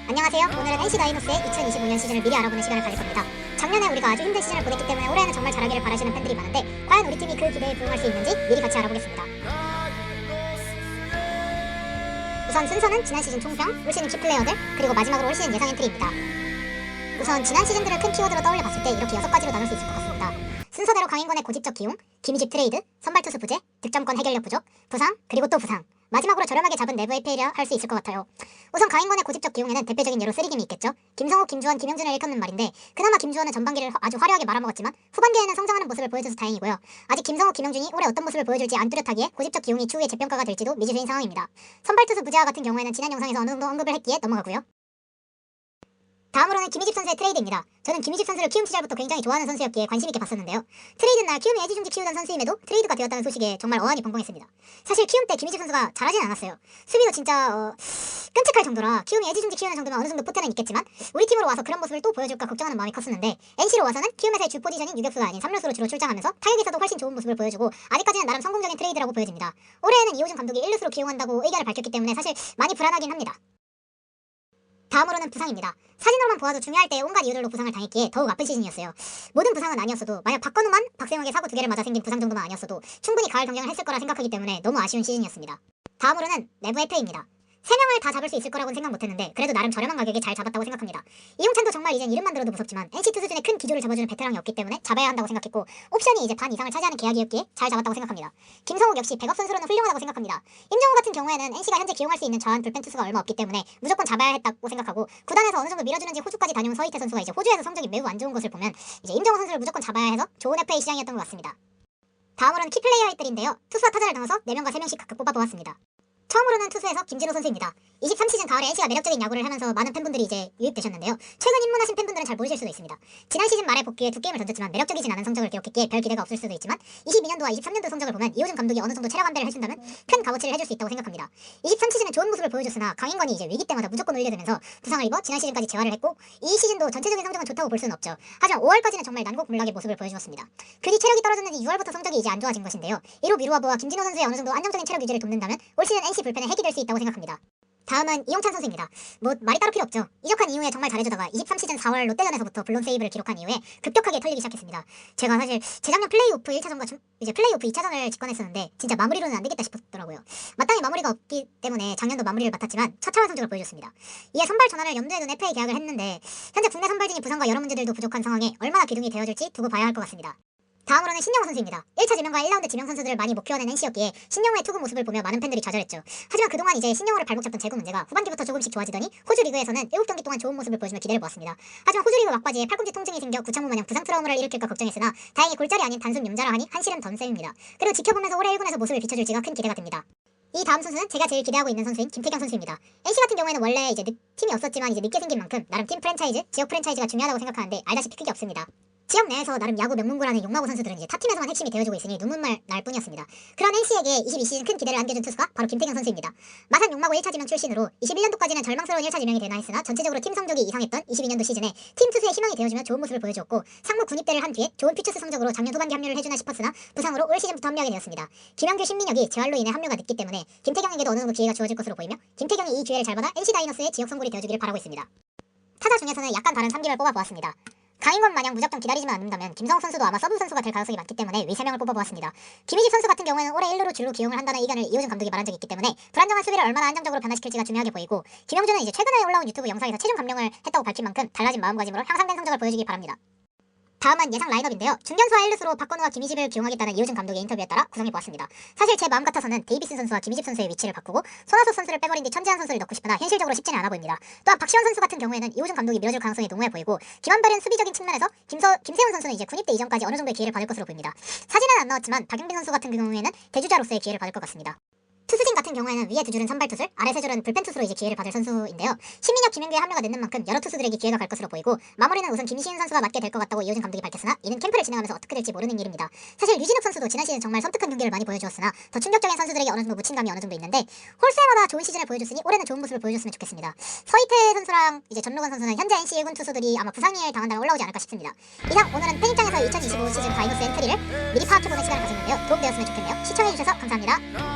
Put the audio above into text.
안녕하세요. 오늘은 NC 다이노스의 2025년 시즌을 미리 알아보는 시간을 가질 겁니다. 작년에 우리가 아주 힘든 시즌을 보냈기 때문에 올해는 정말 잘하기를 바라시는 팬들이 많은데 과연 우리 팀이 그 기대에 부응할 수 있는지 미리 같이 알아보겠습니다. 우선 순서는 지난 시즌 총평, 올 시즌 키플레이어들, 그리고 마지막으로 올 시즌 예상 엔트리입니다. 우선 지난 시즌들을 큰 키워드로 떠올려봤을 때 이렇게 6가지로 나눌 수 있을 것 같습니다. 순서대로 강인권의 고집적 기용, 김희집 트레이드, 선발투수 부재, 득점권 해결력 부족, 부상, 그리고 또 부상, 마지막으로 저렴하게 잡은 내부 FA라 할 수 있을 것 같아요. 우선 강인권의 고집적 기용에는 대표적인 예로 쓰리김이 있겠죠. 김성욱, 김주원, 김영준을 일컫는 말인데 그나마 김주원은 전반기를 아주 화려하게 말아먹었지만 후반기에는 성장하는 모습을 보여줘서 다행이고요. 아직 김성욱, 김영준이 올해 어떤 모습을 보여줄지 안 뚜렷하기에 고집적 기용이 추후에 재평가가 될지도 미지수인 상황입니다. 선발투수 부재와 같은 경우에는 지난 영상에서 어느 정도 언급을 했기에 넘어가고요. 다음으로는 김희집 선수의 트레이드입니다. 저는 김희집 선수를 키움 시절부터 굉장히 좋아하는 선수였기에 관심있게 봤었는데요. 트레이드 날 키움이 애지중지 키우던 선수임에도 트레이드가 되었다는 소식에 정말 어안이 벙벙했습니다. 사실 키움 때 김희집 선수가 잘하진 않았어요. 수비도 진짜 끔찍할 정도라 키움이 애지중지 키우는 정도면 어느 정도 포텐은 있겠지만 우리 팀으로 와서 그런 모습을 또 보여줄까 걱정하는 마음이 컸었는데 NC로 와서는 키움에서의 주 포지션인 유격수가 아닌 3루수로 주로 출장하면서 타격에서도 훨씬 좋은 모습을 보여주고 아직까지는 나름 성공적인 트레이드라고 보여집니다. 올해에는 이호준 감독이 1루수로 기용한다고 의견을 밝혔기 때문에 사실 많이 불안하긴 합니다. 다음으로는 부상입니다. 사진으로만 보아도 중요할 때 온갖 이유들로 부상을 당했기에 더욱 아픈 시즌이었어요. 모든 부상은 아니었어도 만약 박건우만 박세웅에게 사고 2개를 맞아 생긴 부상 정도만 아니었어도 충분히 가을 경쟁을 했을 거라 생각하기 때문에 너무 아쉬운 시즌이었습니다. 다음으로는 내부 FA입니다. 3명을 다 잡을 수 있을 거라고는 생각 못했는데 그래도 나름 저렴한 가격에 잘 잡았다고 생각합니다. 이용찬도 정말 이젠 이름만 들어도 무섭지만 NC 투수진의 큰 기조를 잡아주는 베테랑이 없기 때문에 잡아야 한다고 생각했고 옵션이 이제 반 이상을 차지하는 계약이었기에 잘 잡았다고 생각합니다. 김성욱 역시 백업 선수로는 훌륭하다고 생각합니다. 임정우 같은 경우에는 NC가 현재 기용할 수 있는 저한 불펜 투수가 얼마 없기 때문에 무조건 잡아야 했다고 생각하고 구단에서 어느 정도 밀어주는지 호주까지 다녀온 서희태 선수가 이제 호주에서 성적이 매우 안 좋은 것을 보면 이제 임정우 선수를 무조건 잡아야 해서 좋은 FA 시장이었던 것 같습니다. 다음으로는 키플레이어들인데요. 투수와 타자를 나눠서 4명과 3명씩 각각 뽑아보았습니다. 처음으로는 투수에서 김진호 선수입니다. 23시즌 가을에 NC가 매력적인 야구를 하면서 많은 팬분들이 이제 유입되셨는데요. 최근 입문하신 팬분들은 잘 모르실 수도 있습니다. 지난 시즌 말에 복귀에 2게임을 던졌지만 매력적이진 않은 성적을 기록했기에 별 기대가 없을 수도 있지만 22년도와 23년도 성적을 보면 이호준 감독이 어느 정도 체력 안배를 해준다면 큰 값어치를 해줄 수 있다고 생각합니다. 23시즌은 좋은 모습을 보여줬으나 강인권이 이제 위기 때마다 무조건 올려두면서 부상을 입어 지난 시즌까지 재활을 했고 이 시즌도 전체적인 성적은 좋다고 볼 수는 없죠. 하지만 5월까지는 정말 난곡불락의 모습을 보여주었습니다. 그 뒤 체력이 떨어졌는지 6월부터 성적이 이제 안 좋아진 것인데요. 이로 미루와보와 김진호 선수의 어느 정도 안정적인 체력 유지를 돕는다면 올 시즌 NC 불펜의 핵이 될 수 있다고 생각합니다. 다음은 이용찬 선수입니다. 뭐 말이 따로 필요 없죠. 이적한 이후에 정말 잘해주다가 23시즌 4월 롯데전에서부터 블론 세이브를 기록한 이후에 급격하게 털리기 시작했습니다. 제가 사실 재작년 플레이오프 1차전과 이제 플레이오프 2차전을 직관했었는데 진짜 마무리로는 안 되겠다 싶었더라고요. 마땅히 마무리가 없기 때문에 작년도 마무리를 맡았지만 처참한 성적을 보여줬습니다. 이에 선발 전환을 염두에 둔 FA 계약을 했는데 현재 국내 선발진이 부상과 여러 문제들도 부족한 상황에 얼마나 기둥이 되어줄지 두고 봐야 할 것 같습니다. 다음으로는 신영호 선수입니다. 1차 지명과 1라운드 지명 선수들을 많이 목표하는 NC였기에 신영호의 투구 모습을 보며 많은 팬들이 좌절했죠. 하지만 그동안 이제 신영호를 발목 잡던 제구 문제가 후반기부터 조금씩 좋아지더니 호주 리그에서는 7경기 동안 좋은 모습을 보여주며 기대를 모았습니다. 하지만 호주 리그 막바지에 팔꿈치 통증이 생겨 구창모 마냥 부상 트라우마를 일으킬까 걱정했으나 다행히 골절이 아닌 단순 염자라 하니 한시름 던 셈입니다. 그리고 지켜보면서 올해 1군에서 모습을 비춰줄지가 큰 기대가 됩니다. 이 다음 선수는 제가 제일 기대하고 있는 선수인 김태경 선수입니다. NC 같은 경우에는 원래 이제 팀이 없었지만 이제 늦게 생긴 만큼 나름 팀 프랜차이즈, 지역 프랜차이즈가 중요하다고 생각하는데 알다시피 크게 없습니다. 지역 내에서 나름 야구 명문고라는 용마고 선수들은 이제 타팀에서만 핵심이 되어주고 있으니 눈물만 날 뿐이었습니다. 그런 NC에게 22시즌 큰 기대를 안겨준 투수가 바로 김태경 선수입니다. 마산 용마고 1차 지명 출신으로 21년도까지는 절망스러운 1차 지명이 되나 했으나 전체적으로 팀 성적이 이상했던 22년도 시즌에 팀 투수의 희망이 되어주며 좋은 모습을 보여주었고 상무 군입대를 한 뒤에 좋은 피처스 성적으로 작년 후반기 합류를 해주나 싶었으나 부상으로 올 시즌부터 합류하게 되었습니다. 김영규 신민혁이 재활로 인해 합류가 늦기 때문에 김태경에게도 어느 정도 기회가 주어질 것으로 보이며 김태경이 이 기회를 잘 받아 NC 다이노스의 지역 선골이 되어주기를 바라고 있습니다. 타자 중에서는 약간 다른 3기를 뽑아보았습니다. 강인권 마냥 무조건 기다리지만 않는다면 김성욱 선수도 아마 서브 선수가 될 가능성이 많기 때문에 위 3명을 뽑아보았습니다. 김희집 선수 같은 경우에는 올해 1루로 줄로 기용을 한다는 의견을 이호준 감독이 말한 적이 있기 때문에 불안정한 수비를 얼마나 안정적으로 변화시킬지가 중요하게 보이고 김영준은 이제 최근에 올라온 유튜브 영상에서 체중 감량을 했다고 밝힌 만큼 달라진 마음가짐으로 향상된 성적을 보여주기 바랍니다. 다음은 예상 라인업인데요. 중견수와 1루수로 박건우와 김희집을 기용하겠다는 이호준 감독의 인터뷰에 따라 구성해보았습니다. 사실 제 마음 같아서는 데이비슨 선수와 김희집 선수의 위치를 바꾸고 손아섭 선수를 빼버린 뒤 천재한 선수를 넣고 싶으나 현실적으로 쉽지는 않아 보입니다. 또한 박시원 선수 같은 경우에는 이호준 감독이 밀어줄 가능성이 농후해 보이고 김한별은 수비적인 측면에서 김세훈 선수는 이제 군입대 이전까지 어느 정도의 기회를 받을 것으로 보입니다. 사진은 안 나왔지만 박용빈 선수 같은 경우에는 대주자로서의 기회를 받을 것 같습니다. 투수진 같은 경우에는 위에 두 줄은 선발 투수, 아래 세 줄은 불펜 투수로 이제 기회를 받을 선수인데요. 신민혁, 김현규의 합류가 늦는 만큼 여러 투수들에게 기회가 갈 것으로 보이고 마무리는 우선 김시인 선수가 맡게 될 것 같다고 이호준 감독이 밝혔으나 이는 캠프를 진행하면서 어떻게 될지 모르는 일입니다. 사실 유진욱 선수도 지난 시즌 정말 섬뜩한 경기를 많이 보여주었으나 더 충격적인 선수들에게 어느 정도 묻힌 감이 어느 정도 있는데 홀세마다 좋은 시즌을 보여줬으니 올해는 좋은 모습을 보여줬으면 좋겠습니다. 서희태 선수랑 이제 전로건 선수는 현재 NC 1군 투수들이 아마 부상을 당한다면 올라오지 않을까 싶습니다. 이상 오늘은 팬 입장에서 2025 시즌 다이노스 엔트리를 미리 파악해보는 시간을 가졌는데요. 도움되었으면 좋겠네요. 시청해주셔서 감사합니다.